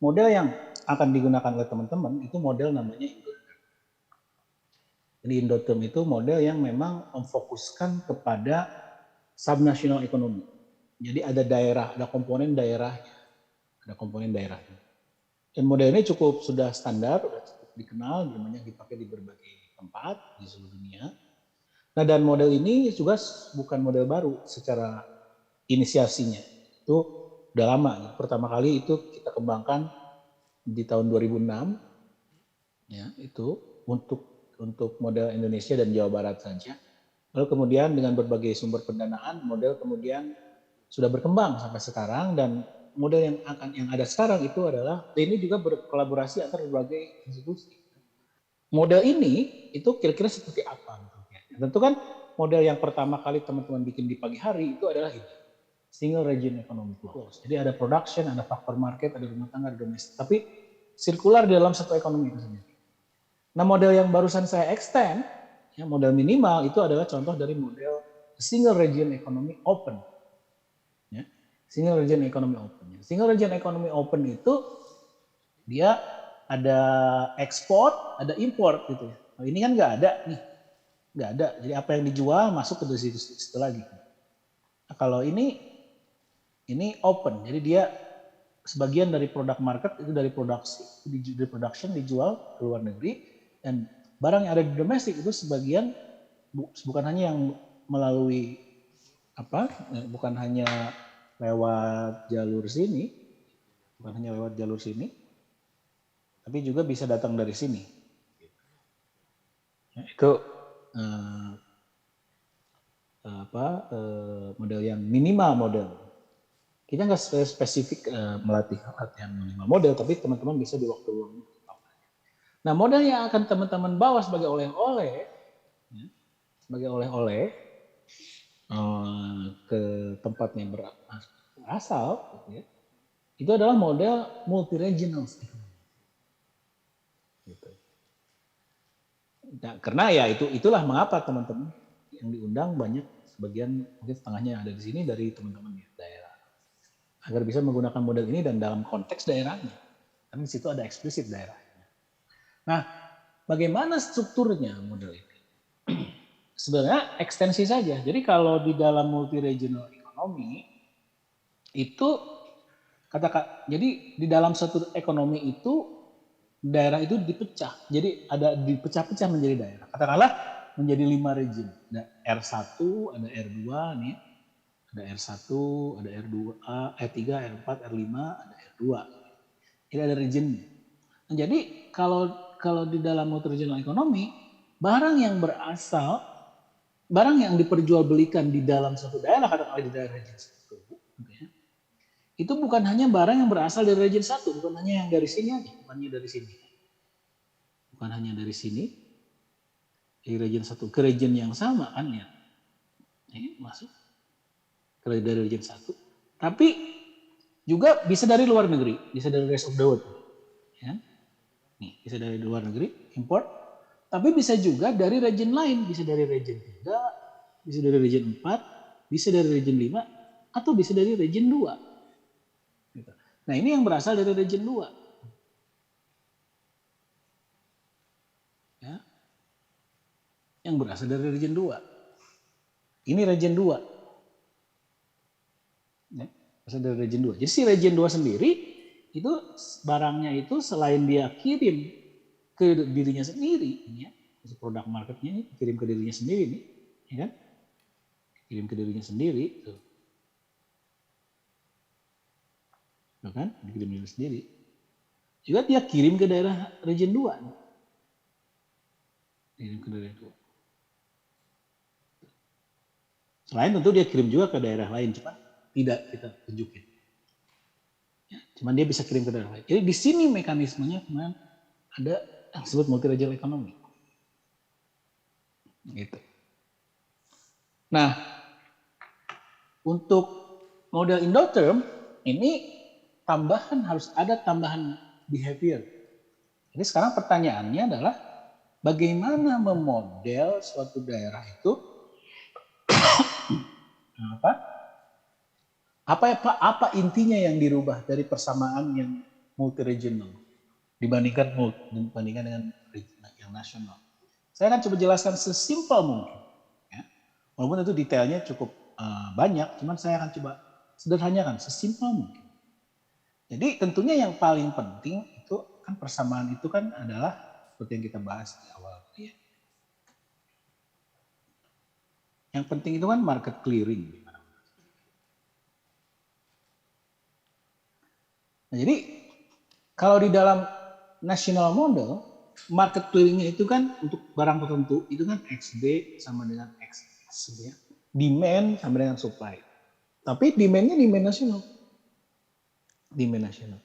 model yang akan digunakan oleh teman-teman itu model namanya Indoterm. Jadi Indoterm itu model yang memang memfokuskan kepada subnational economy. Jadi ada daerah, ada komponen daerahnya, ada komponen daerahnya. Dan model ini sudah standar, sudah cukup dikenal, namanya dipakai di berbagai tempat di seluruh dunia. Nah, dan model ini juga bukan model baru secara inisiasinya. Itu udah lama. Pertama kali itu kita kembangkan di tahun 2006, ya, itu untuk model Indonesia dan Jawa Barat saja. Lalu kemudian dengan berbagai sumber pendanaan, model kemudian sudah berkembang sampai sekarang, dan model yang ada sekarang itu adalah ini juga berkolaborasi antar berbagai institusi. Model ini itu kira-kira seperti apa? Tentu kan model yang pertama kali teman-teman bikin di pagi hari itu adalah ini, single region economic growth. Jadi ada production, ada faktor market, ada rumah tangga, ada domestik. Tapi sirkular di dalam satu ekonomi itu sendiri. Nah, model yang barusan saya extend, ya, model minimal itu adalah contoh dari model single region economy open. Ya, single region economy open. Single region economy open itu dia ada ekspor, ada import gitu ya. Nah, ini kan nggak ada nih, nggak ada. Jadi apa yang dijual masuk ke situ lagi. Nah, kalau ini open, jadi dia sebagian dari produk market itu dari production dijual ke luar negeri, dan barang yang ada di domestik itu sebagian bukan hanya yang melalui bukan hanya lewat jalur sini, tapi juga bisa datang dari sini. Itu model yang minimal model. Kita nggak spesifik melatih latihan minimal model, tapi teman-teman bisa di waktu luang. Nah, model yang akan teman-teman bawa sebagai oleh-oleh, ke tempatnya berasal, gitu ya, itu adalah model multi-regional. Gitu. Nah, karena ya itulah mengapa teman-teman yang diundang banyak, sebagian mungkin setengahnya ada di sini dari teman-teman di daerah, agar bisa menggunakan model ini dan dalam konteks daerahnya. Karena di situ ada eksplisit daerahnya. Nah, bagaimana strukturnya model ini? Sebenarnya ekstensi saja. Jadi kalau di dalam multi-regional economy itu jadi di dalam satu ekonomi itu daerah itu dipecah. Jadi ada dipecah-pecah menjadi daerah. Katakanlah menjadi 5 region. Ada R1, ada R2 nih. Ada R1, ada R2A, R3, R4, R5, ada R2. Ini ada regionnya. Nah, jadi kalau di dalam multi-regional economy, barang yang diperjualbelikan di dalam suatu daerah, katakanlah di daerah region 1, okay, itu bukan hanya barang yang berasal dari region 1, bukan hanya yang dari sini aja, bukan hanya dari sini. Bukan hanya dari sini, dari region 1 ke region yang sama kan ya. Ini masuk ke dari region 1. Tapi juga bisa dari luar negeri, bisa dari rest of the world. Ya. Nih, bisa dari luar negeri, import. Tapi bisa juga dari region lain, bisa dari region 3, bisa dari region 4, bisa dari region 5, atau bisa dari region 2. Gitu. Nah, ini yang berasal dari region 2. Ya. Yang berasal dari region 2. Ini region 2. Ya, berasal dari region 2. Jadi si region 2 sendiri, itu barangnya itu selain dia kirim ke dirinya sendiri, ya, produk marketnya ini kirim ke dirinya sendiri nih, ya kan? Kirim ke dirinya sendiri, tuh. Kan? Dikirim ke dirinya sendiri. Juga dia kirim ke daerah region 2. Nih. Kirim ke daerah 2. Selain tentu dia kirim juga ke daerah lain, cuma tidak kita tunjukin. Ya, cuma dia bisa kirim ke daerah lain. Jadi di sini mekanismenya kemudian ada yang disebut multi-regional economy. Gitu. Nah, untuk model Indoterm ini harus ada tambahan behavior. Jadi sekarang pertanyaannya adalah bagaimana memodel suatu daerah itu apa intinya yang dirubah dari persamaan yang multi-regional dibandingkan dengan yang nasional. Saya akan coba jelaskan sesimpel mungkin. Ya. Walaupun itu detailnya cukup banyak, cuman saya akan coba sederhanakan sesimpel mungkin. Jadi tentunya yang paling penting itu kan persamaan itu kan adalah seperti yang kita bahas di awal. Ya. Yang penting itu kan market clearing. Nah, jadi kalau di dalam national model, market clearingnya itu kan untuk barang tertentu itu kan XD sama dengan XS, ya. Demand sama dengan supply. Tapi demandnya demand nasional. Demand nasional.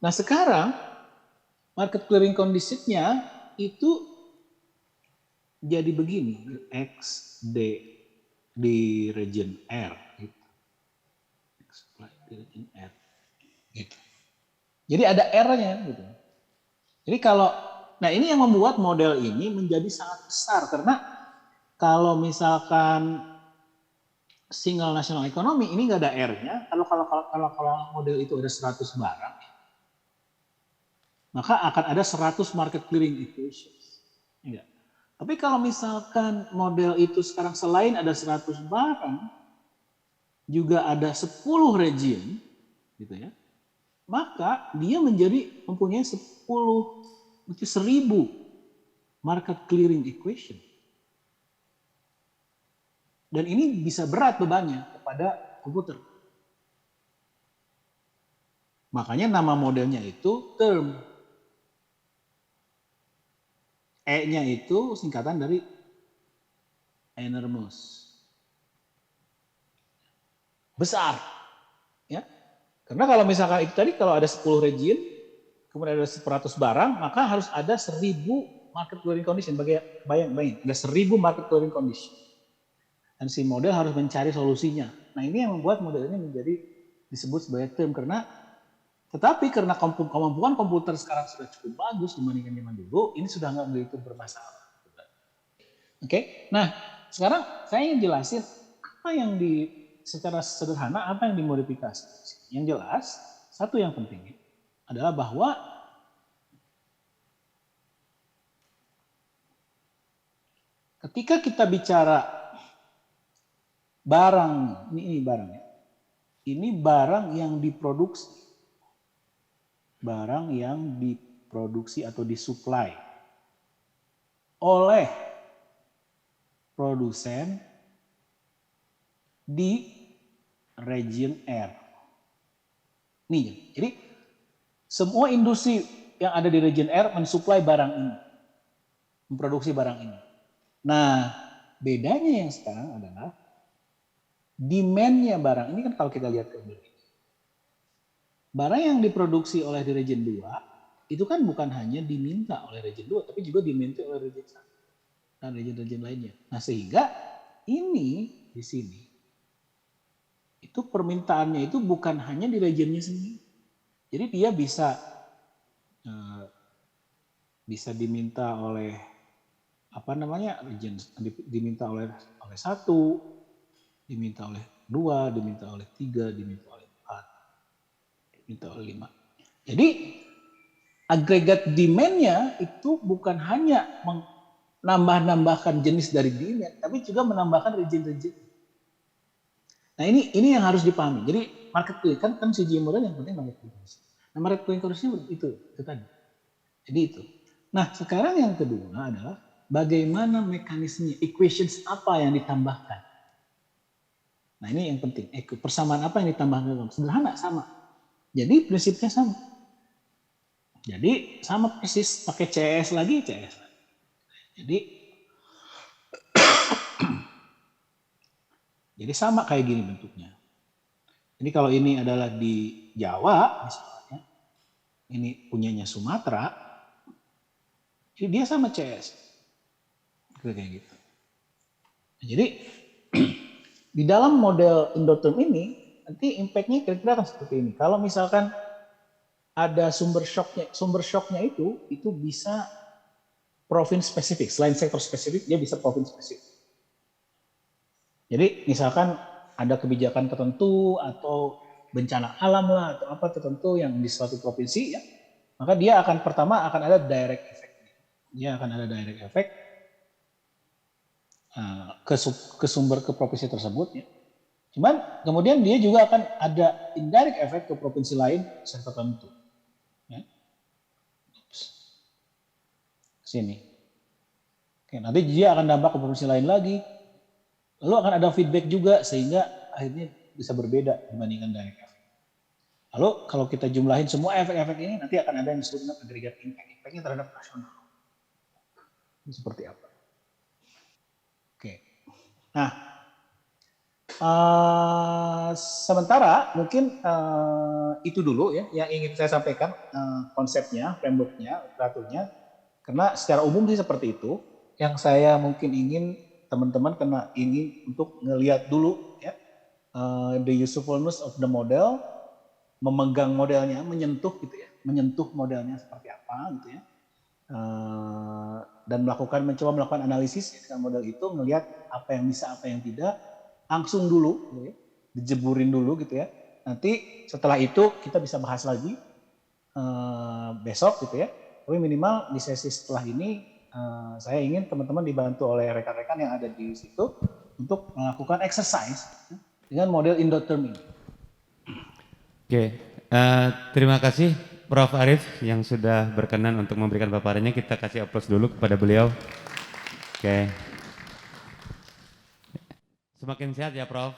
Nah sekarang market clearing condition-nya itu jadi begini, XD di region R. Gitu. Supply di region R. Gitu. Jadi ada R-nya gitu. Jadi kalau, nah ini yang membuat model ini menjadi sangat besar karena kalau misalkan single national economy ini nggak ada R-nya, kalau model itu ada 100 barang, maka akan ada 100 market clearing equations. Enggak. Tapi kalau misalkan model itu sekarang selain ada 100 barang, juga ada 10 region, gitu ya, maka dia mempunyai 10 market clearing equation. Dan ini bisa berat bebannya kepada komputer. Makanya nama modelnya itu term. E-nya itu singkatan dari enormous. Besar. Ya. Karena kalau misalkan itu tadi kalau ada 10 region, kemudian ada 100 barang, maka harus ada 1000 market clearing condition. Bayangin, ada 1000 market clearing condition. Dan si model harus mencari solusinya. Nah ini yang membuat model ini menjadi disebut sebagai term. Karena kemampuan komputer sekarang sudah cukup bagus dibandingkan zaman dulu, ini sudah nggak begitu bermasalah. Oke, nah sekarang saya ingin jelasin apa yang secara sederhana apa yang dimodifikasi. Yang jelas, satu yang penting adalah bahwa ketika kita bicara barang, ini barang ya. Ini barang yang diproduksi. Barang yang diproduksi atau disuplai oleh produsen di region R. Nih, jadi semua industri yang ada di region R mensuplai barang ini. Memproduksi barang ini. Nah, bedanya yang sekarang adalah demand-nya barang ini kan kalau kita lihat ke belakang. Barang yang diproduksi oleh di region 2 itu kan bukan hanya diminta oleh region 2 tapi juga diminta oleh region 1 dan region-region lainnya. Nah, sehingga ini di sini itu permintaannya itu bukan hanya di regionnya sendiri. Jadi dia bisa diminta oleh region, diminta oleh 1, diminta oleh 2, diminta oleh 3, diminta oleh 4, diminta oleh 5. Jadi agregat demand-nya itu bukan hanya menambahkan jenis dari demand, tapi juga menambahkan region-region. Nah ini yang harus dipahami. Jadi market clearing kan CGM model yang penting market clearing. Nah market clearing condition itu tadi. Jadi itu. Nah sekarang yang kedua adalah bagaimana mekanisme equations apa yang ditambahkan. Nah ini yang penting. Persamaan apa yang ditambahkan? Sederhana sama. Jadi prinsipnya sama. Jadi sama persis pakai CS lagi. Jadi sama kayak gini bentuknya. Jadi kalau ini adalah di Jawa misalnya, ini punyanya Sumatera, jadi dia sama CS. Kayak gitu. Jadi di dalam model Indoterm ini nanti impact-nya kira-kira akan seperti ini. Kalau misalkan ada sumber shocknya itu bisa provinsi spesifik. Selain sektor spesifik, dia bisa provinsi spesifik. Jadi misalkan ada kebijakan tertentu atau bencana alam lah atau apa tertentu yang di suatu provinsi ya, maka dia akan pertama akan ada direct effect. Dia akan ada direct effect ke sumber ke provinsi tersebut ya. Cuman kemudian dia juga akan ada indirect effect ke provinsi lain sektor tertentu. Ya. Sini. Oke, nanti dia akan dampak ke provinsi lain lagi. Lalu akan ada feedback juga sehingga akhirnya bisa berbeda dibandingkan direct effect. Lalu kalau kita jumlahin semua efek-efek ini nanti akan ada yang disebut dengan aggregate impact. Impactnya terhadap nasional. Ini seperti apa? Oke. Nah, sementara mungkin itu dulu ya yang ingin saya sampaikan konsepnya, frameworknya, literaturnya. Karena secara umum sih seperti itu. Yang saya mungkin ingin teman-teman ingin untuk ngelihat dulu ya the usefulness of the model, memegang modelnya, menyentuh gitu ya, menyentuh modelnya seperti apa gitu ya. Dan mencoba melakukan analisis dengan model itu, ngelihat apa yang bisa, apa yang tidak, langsung dulu, gitu ya, dijeburin dulu gitu ya. Nanti setelah itu kita bisa bahas lagi besok gitu ya. Tapi minimal di sesi setelah ini saya ingin teman-teman dibantu oleh rekan-rekan yang ada di situ untuk melakukan exercise dengan model Indoterm ini. Oke, terima kasih Prof. Arief yang sudah berkenan untuk memberikan paparannya. Kita kasih aplaus dulu kepada beliau. Oke. Semakin sehat ya Prof.